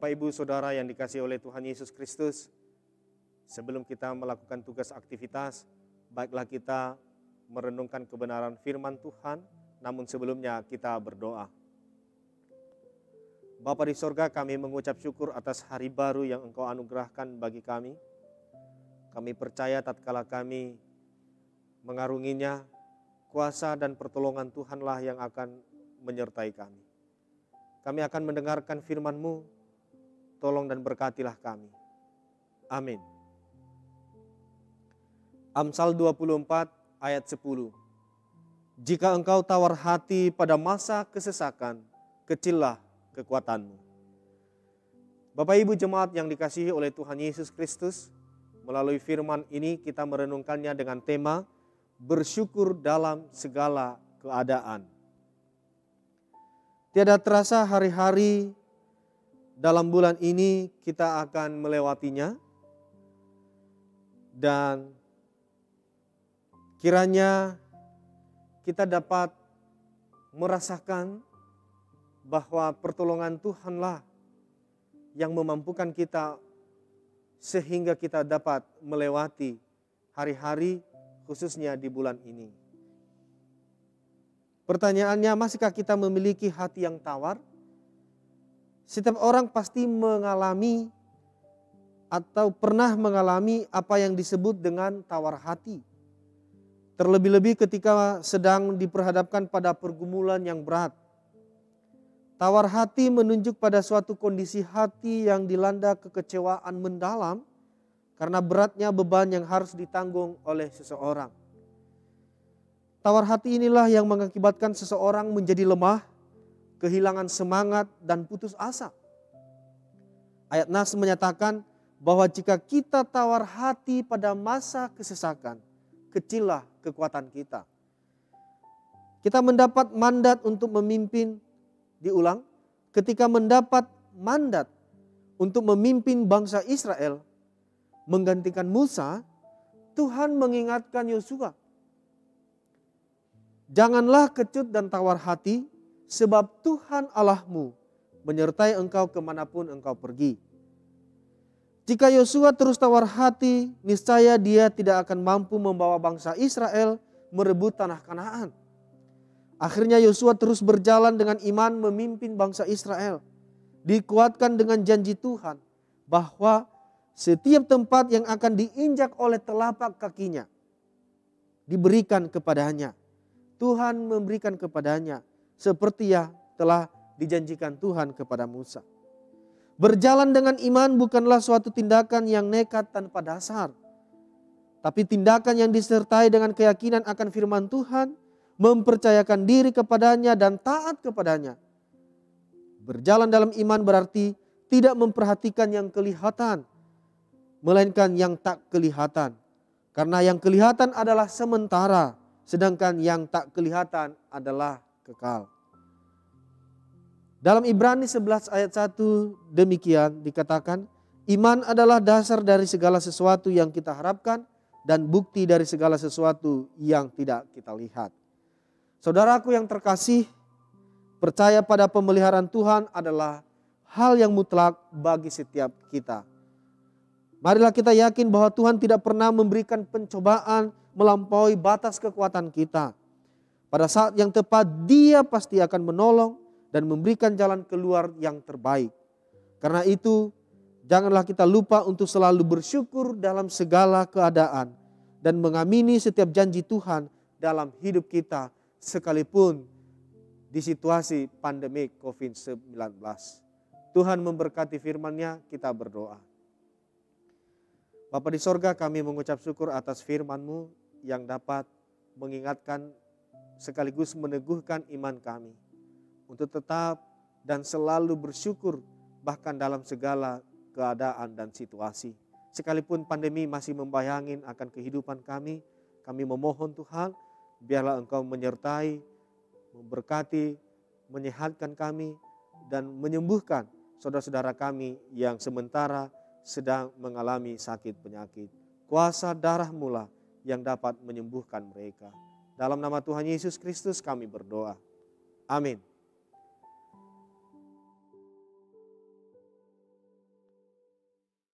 Bapak, Ibu, Saudara yang dikasihi oleh Tuhan Yesus Kristus, sebelum kita melakukan tugas aktivitas, baiklah kita merenungkan kebenaran firman Tuhan, namun sebelumnya kita berdoa. Bapa di sorga, kami mengucap syukur atas hari baru yang Engkau anugerahkan bagi kami. Kami percaya tatkala kami mengarunginya, kuasa dan pertolongan Tuhanlah yang akan menyertai kami. Kami akan mendengarkan firman-Mu, tolong dan berkatilah kami. Amin. Amsal 24 ayat 10. Jika engkau tawar hati pada masa kesesakan, kecillah kekuatanmu. Bapak Ibu jemaat yang dikasihi oleh Tuhan Yesus Kristus, melalui firman ini kita merenungkannya dengan tema bersyukur dalam segala keadaan. Tiada terasa hari-hari dalam bulan ini kita akan melewatinya, dan kiranya kita dapat merasakan bahwa pertolongan Tuhanlah yang memampukan kita sehingga kita dapat melewati hari-hari khususnya di bulan ini. Pertanyaannya, masihkah kita memiliki hati yang tawar? Setiap orang pasti mengalami atau pernah mengalami apa yang disebut dengan tawar hati. Terlebih-lebih ketika sedang diperhadapkan pada pergumulan yang berat. Tawar hati menunjuk pada suatu kondisi hati yang dilanda kekecewaan mendalam karena beratnya beban yang harus ditanggung oleh seseorang. Tawar hati inilah yang mengakibatkan seseorang menjadi lemah, kehilangan semangat dan putus asa. Ayat Nas menyatakan bahwa jika kita tawar hati pada masa kesesakan, kecillah kekuatan kita. Kita mendapat mandat untuk memimpin. Diulang, ketika mendapat mandat untuk memimpin bangsa Israel menggantikan Musa, Tuhan mengingatkan Yosua, janganlah kecut dan tawar hati, sebab Tuhan Allahmu menyertai engkau kemanapun engkau pergi. Jika Yosua terus tawar hati, niscaya dia tidak akan mampu membawa bangsa Israel merebut tanah Kanaan. Akhirnya Yosua terus berjalan dengan iman memimpin bangsa Israel. Dikuatkan dengan janji Tuhan bahwa setiap tempat yang akan diinjak oleh telapak kakinya diberikan kepadanya. Tuhan memberikan kepadanya seperti yang telah dijanjikan Tuhan kepada Musa. Berjalan dengan iman bukanlah suatu tindakan yang nekat tanpa dasar, tapi tindakan yang disertai dengan keyakinan akan firman Tuhan, mempercayakan diri kepadanya dan taat kepadanya. Berjalan dalam iman berarti tidak memperhatikan yang kelihatan, melainkan yang tak kelihatan. Karena yang kelihatan adalah sementara, sedangkan yang tak kelihatan adalah kekal. Dalam Ibrani 11 ayat 1 demikian dikatakan, iman adalah dasar dari segala sesuatu yang kita harapkan dan bukti dari segala sesuatu yang tidak kita lihat. Saudaraku yang terkasih, percaya pada pemeliharaan Tuhan adalah hal yang mutlak bagi setiap kita. Marilah kita yakin bahwa Tuhan tidak pernah memberikan pencobaan melampaui batas kekuatan kita. Pada saat yang tepat Dia pasti akan menolong dan memberikan jalan keluar yang terbaik. Karena itu, janganlah kita lupa untuk selalu bersyukur dalam segala keadaan dan mengamini setiap janji Tuhan dalam hidup kita, sekalipun di situasi pandemi COVID-19. Tuhan memberkati firman-Nya, kita berdoa. Bapa di sorga, kami mengucap syukur atas firman-Mu yang dapat mengingatkan sekaligus meneguhkan iman kami untuk tetap dan selalu bersyukur bahkan dalam segala keadaan dan situasi. Sekalipun pandemi masih membayangin akan kehidupan kami memohon Tuhan, biarlah Engkau menyertai, memberkati, menyehatkan kami, dan menyembuhkan saudara-saudara kami yang sementara sedang mengalami sakit penyakit. Kuasa darah-Mu lah yang dapat menyembuhkan mereka. Dalam nama Tuhan Yesus Kristus kami berdoa. Amin.